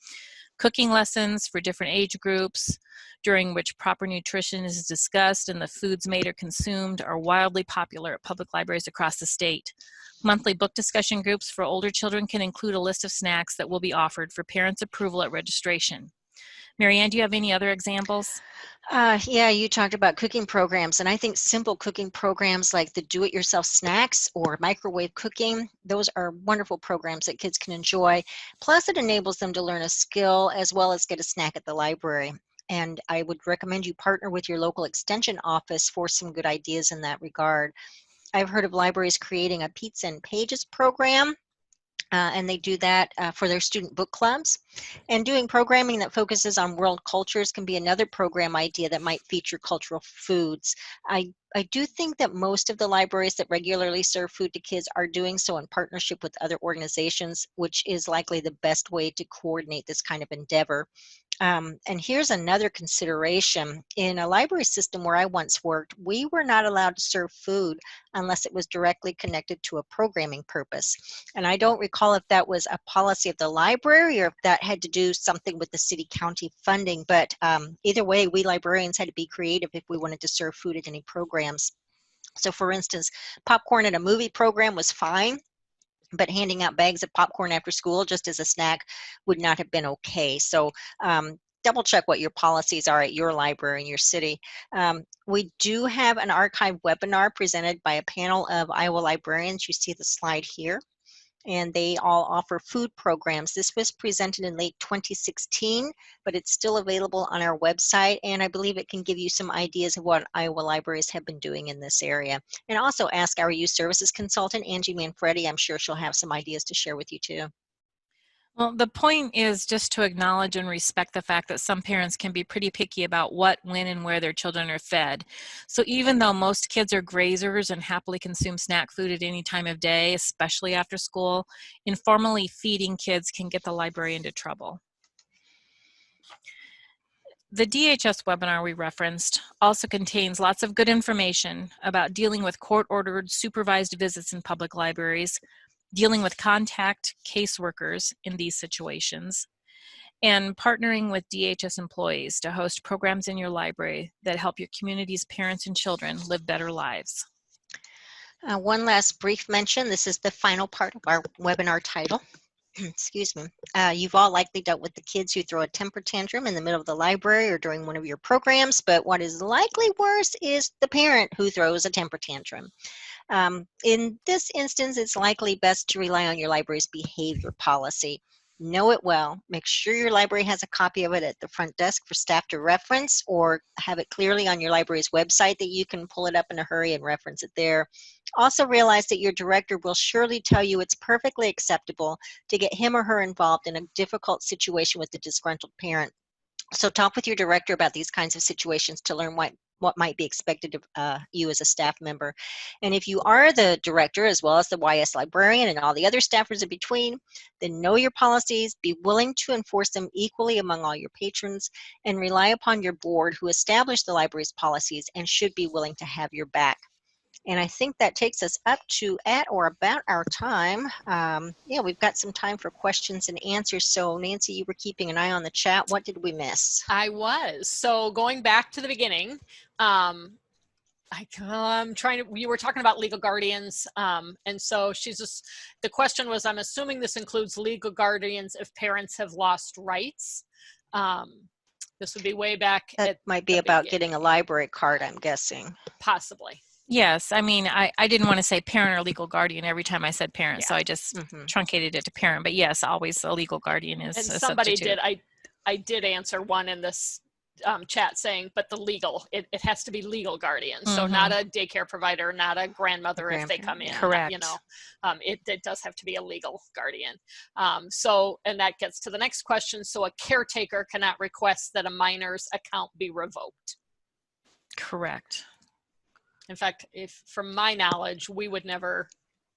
S5: Cooking lessons for different age groups, during which proper nutrition is discussed and the foods made or consumed, are wildly popular at public libraries across the state. Monthly book discussion groups for older children can include a list of snacks that will be offered for parents' approval at registration. Marianne, do you have any other examples?
S4: Yeah, you talked about cooking programs, and I think simple cooking programs like the do-it-yourself snacks or microwave cooking, those are wonderful programs that kids can enjoy. Plus, it enables them to learn a skill as well as get a snack at the library. And I would recommend you partner with your local extension office for some good ideas in that regard. I've heard of libraries creating a Pizza and Pages program. And they do that for their student book clubs. And doing programming that focuses on world cultures can be another program idea that might feature cultural foods. I do think that most of the libraries that regularly serve food to kids are doing so in partnership with other organizations, which is likely the best way to coordinate this kind of endeavor. And here's another consideration. In a library system where I once worked, we were not allowed to serve food unless it was directly connected to a programming purpose. And I don't recall if that was a policy of the library or if that had to do something with the city-county funding, but either way, we librarians had to be creative if we wanted to serve food at any programs. So for instance, popcorn at a movie program was fine, but handing out bags of popcorn after school just as a snack would not have been okay. So double check what your policies are at your library in your city. We do have an archive webinar presented by a panel of Iowa librarians. You see the slide here. And they all offer food programs. This was presented in late 2016, but it's still available on our website, and I believe it can give you some ideas of what Iowa libraries have been doing in this area. And also ask our youth services consultant, Angie Manfredi. I'm sure she'll have some ideas to share with you too.
S5: Well, the point is just to acknowledge and respect the fact that some parents can be pretty picky about what, when, and where their children are fed. So even though most kids are grazers and happily consume snack food at any time of day, especially after school, informally feeding kids can get the library into trouble. The DHS webinar we referenced also contains lots of good information about dealing with court-ordered supervised visits in public libraries, dealing with contact caseworkers in these situations, and partnering with DHS employees to host programs in your library that help your community's parents and children live better lives.
S4: One last brief mention. This is the final part of our webinar title. Excuse me. You've all likely dealt with the kids who throw a temper tantrum in the middle of the library or during one of your programs, but what is likely worse is the parent who throws a temper tantrum. In this instance, it's likely best to rely on your library's behavior policy. Know it well. Make sure your library has a copy of it at the front desk for staff to reference, or have it clearly on your library's website that you can pull it up in a hurry and reference it there. Also realize that your director will surely tell you it's perfectly acceptable to get him or her involved in a difficult situation with the disgruntled parent. So talk with your director about these kinds of situations to learn what might be expected of you as a staff member. And if you are the director, as well as the YS librarian and all the other staffers in between, then know your policies, be willing to enforce them equally among all your patrons, and rely upon your board who established the library's policies and should be willing to have your back. And I think that takes us up to at or about our time. Yeah, we've got some time for questions and answers. So Nancy, you were keeping an eye on the chat. What did we miss?
S1: I was. So going back to the beginning, I'm trying to, you were talking about legal guardians. And so the question was, I'm assuming this includes legal guardians if parents have lost rights. This would be way back.
S4: That might be about getting a library card, I'm guessing.
S1: Possibly.
S5: Yes, I mean, I didn't want to say parent or legal guardian every time I said parent, so I just truncated it to parent. But yes, always a legal guardian is
S1: and
S5: a
S1: somebody
S5: substitute.
S1: did, I did answer one in this chat saying, but the legal, it has to be legal guardian. So not a daycare provider, not a grandmother if they come in.
S5: Correct.
S1: You know, it does have to be a legal guardian. So, and that gets to the next question. So a caretaker cannot request that a minor's account be revoked.
S5: Correct.
S1: In fact, if from my knowledge, we would never,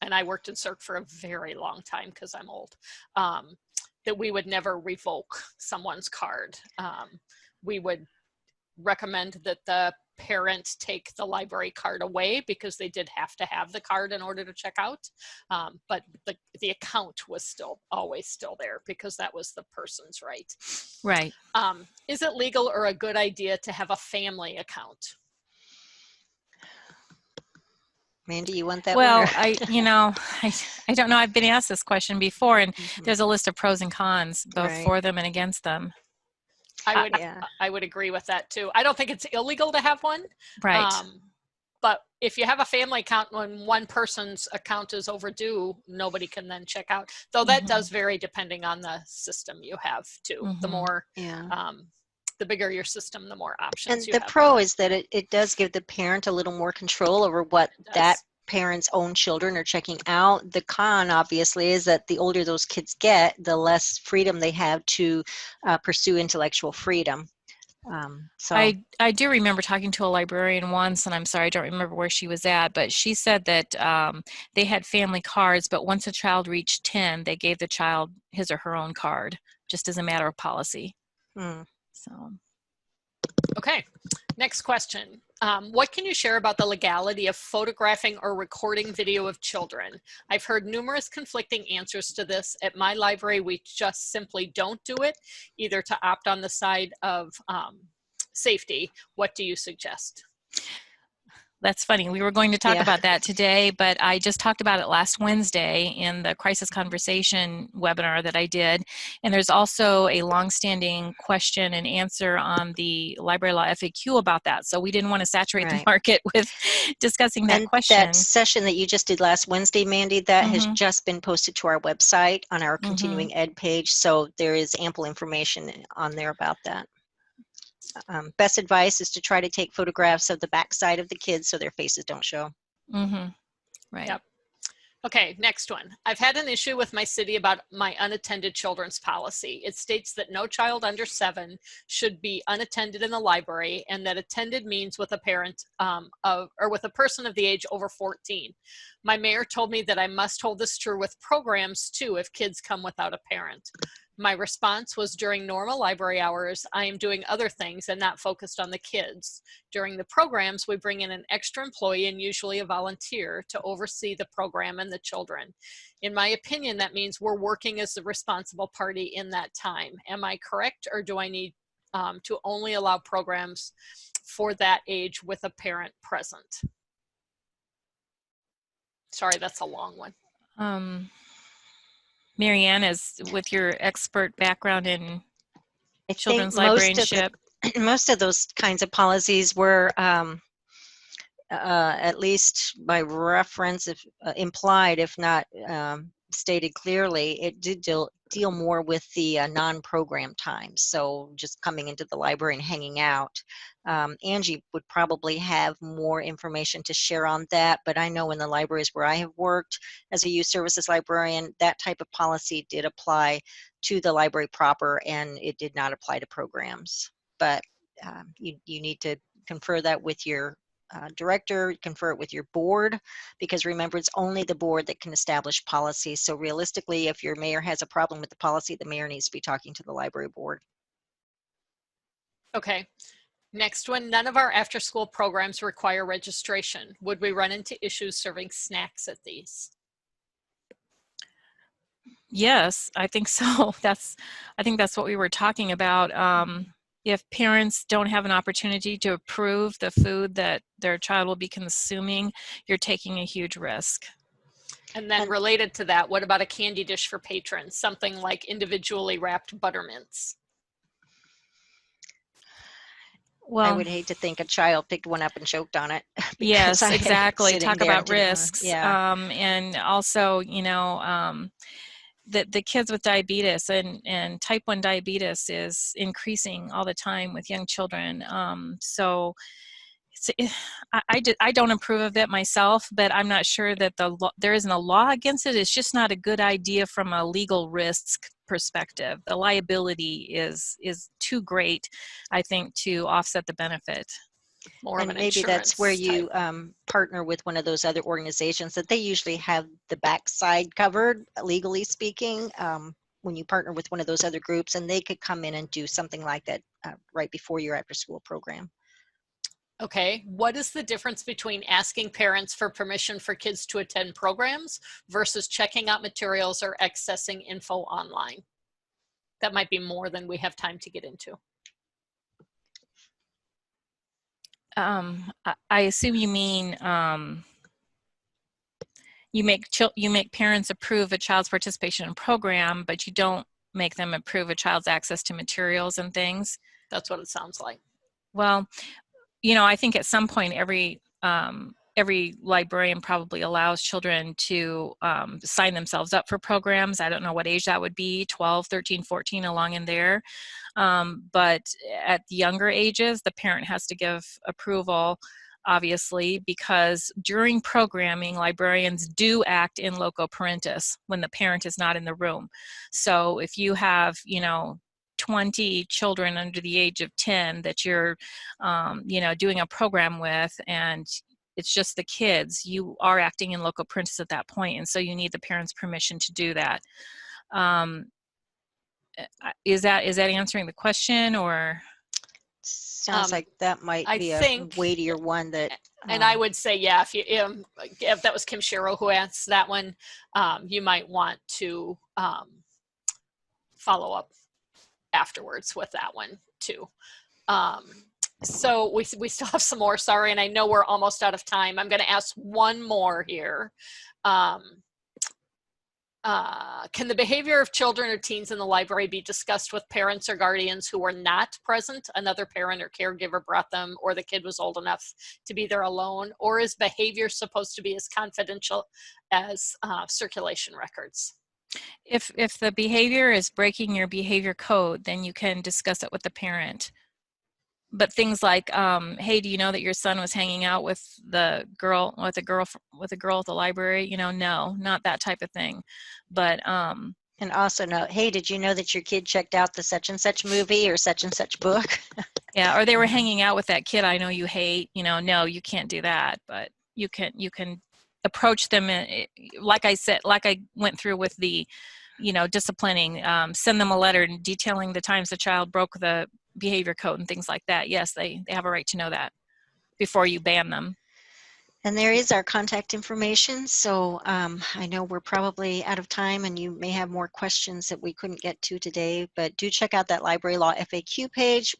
S1: and I worked in CERC for a very long time because I'm old, that we would never revoke someone's card. We would recommend that the parent take the library card away because they did have to have the card in order to check out. But the account was always still there because that was the person's right.
S5: Right.
S1: Is it legal or a good idea to have a family account?
S4: Mandy, you want that
S5: well,
S4: one?
S5: I don't know. I've been asked this question before, and there's a list of pros and cons, both for them and against them.
S1: I would agree with that too. I don't think it's illegal to have one.
S5: Right.
S1: But if you have a family account, when one person's account is overdue, nobody can then check out. Though that does vary depending on the system you have too. The more, the bigger your system, the more options you have.
S4: And the pro is that it does give the parent a little more control over what that parent's own children are checking out. The con, obviously, is that the older those kids get, the less freedom they have to pursue intellectual freedom. So
S5: I do remember talking to a librarian once, and I'm sorry, I don't remember where she was at, but she said that they had family cards, but once a child reached 10, they gave the child his or her own card, just as a matter of policy. So.
S1: Okay, next question. What can you share about the legality of photographing or recording video of children? I've heard numerous conflicting answers to this. At my library, we just simply don't do it, either to opt on the side of safety. What do you suggest?
S5: That's funny. We were going to talk about that today, but I just talked about it last Wednesday in the Crisis Conversation webinar that I did. And there's also a longstanding question and answer on the Library Law FAQ about that. So we didn't want to saturate the market with discussing that question.
S4: That session that you just did last Wednesday, Mandy, that has just been posted to our website on our continuing ed page. So there is ample information on there about that. Best advice is to try to take photographs of the backside of the kids so their faces don't show.
S5: Right.
S1: Yep. Okay, next one. I've had an issue with my city about my unattended children's policy. It states that no child under 7 should be unattended in the library, and that attended means with a parent or with a person of the age over 14. My mayor told me that I must hold this true with programs too if kids come without a parent. My response was, during normal library hours, I am doing other things and not focused on the kids. During the programs, we bring in an extra employee and usually a volunteer to oversee the program and the children. In my opinion, that means we're working as the responsible party in that time. Am I correct, or do I need to only allow programs for that age with a parent present? Sorry, that's a long one.
S5: Marianne, is with your expert background in children's librarianship.
S4: Most of those kinds of policies were, at least by reference, if implied, if not stated clearly, it did deal more with the non-program times. So just coming into the library and hanging out. Angie would probably have more information to share on that, but I know in the libraries where I have worked as a youth services librarian, that type of policy did apply to the library proper, and it did not apply to programs. But you need to confer that with your director, confer it with your board, because remember, it's only the board that can establish policy. So realistically, if your mayor has a problem with the policy, the mayor needs to be talking to the library board.
S1: Okay. Next one, none of our after-school programs require registration. Would we run into issues serving snacks at these?
S5: Yes, I think so. I think that's what we were talking about. If parents don't have an opportunity to approve the food that their child will be consuming, you're taking a huge risk.
S1: And then related to that, what about a candy dish for patrons? Something like individually wrapped buttermints.
S4: Well, I would hate to think a child picked one up and choked on it.
S5: Yes, exactly. Talk about risks.
S4: Yeah.
S5: And also, you know, the kids with diabetes and type 1 diabetes is increasing all the time with young children. So I don't approve of it myself, but I'm not sure that there isn't a law against it. It's just not a good idea from a legal risk perspective. The liability is too great, I think, to offset the benefit.
S1: More
S4: and maybe that's where you partner with one of those other organizations that they usually have the backside covered, legally speaking, when you partner with one of those other groups, and they could come in and do something like that right before your after school program.
S1: Okay, what is the difference between asking parents for permission for kids to attend programs versus checking out materials or accessing info online? That might be more than we have time to get into.
S5: I assume you mean you make parents approve a child's participation in a program, but you don't make them approve a child's access to materials and things.
S1: That's what it sounds like.
S5: Well, you know, I think at some point every librarian probably allows children to sign themselves up for programs. I don't know what age that would be, 12, 13, 14, along in there. But at the younger ages, the parent has to give approval, obviously, because during programming, librarians do act in loco parentis when the parent is not in the room. So if you have, you know, 20 children under the age of 10 that you're, you know, doing a program with, and it's just the kids, you are acting in loco parentis at that point, and so you need the parents' permission to do that. Is that answering the question, or?
S4: Sounds like that might be a weightier one that.
S1: And I would say, yeah, if that was Kim Shiro who asked that one, you might want to follow up afterwards with that one too. So we still have some more, sorry, and I know we're almost out of time. I'm going to ask one more here. Can the behavior of children or teens in the library be discussed with parents or guardians who were not present? Another parent or caregiver brought them, or the kid was old enough to be there alone? Or is behavior supposed to be as confidential as circulation records?
S5: If the behavior is breaking your behavior code, then you can discuss it with the parent. But things like, hey, do you know that your son was hanging out with a girl at the library? You know, no, not that type of thing. But
S4: and also note, hey, did you know that your kid checked out the such and such movie or such and such book?
S5: Yeah, or they were hanging out with that kid I know you hate. You know, no, you can't do that. But you can approach them, like I said, like I went through with the, you know, disciplining. Send them a letter detailing the times the child broke the behavior code and things like that. Yes, they have a right to know that before you ban them.
S4: And there is our contact information. So I know we're probably out of time and you may have more questions that we couldn't get to today, but do check out that library law FAQ page.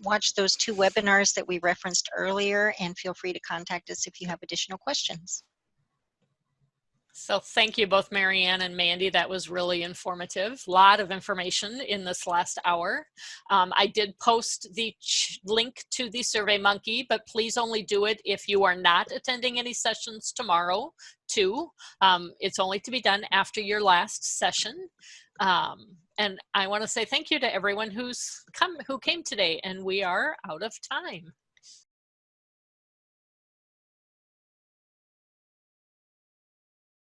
S4: Watch those 2 webinars that we referenced earlier, and feel free to contact us if you have additional questions.
S1: So thank you both, Marianne and Mandy. That was really informative. A lot of information in this last hour. I did post the link to the SurveyMonkey, but please only do it if you are not attending any sessions tomorrow too. It's only to be done after your last session. And I want to say thank you to everyone who came today, and we are out of time.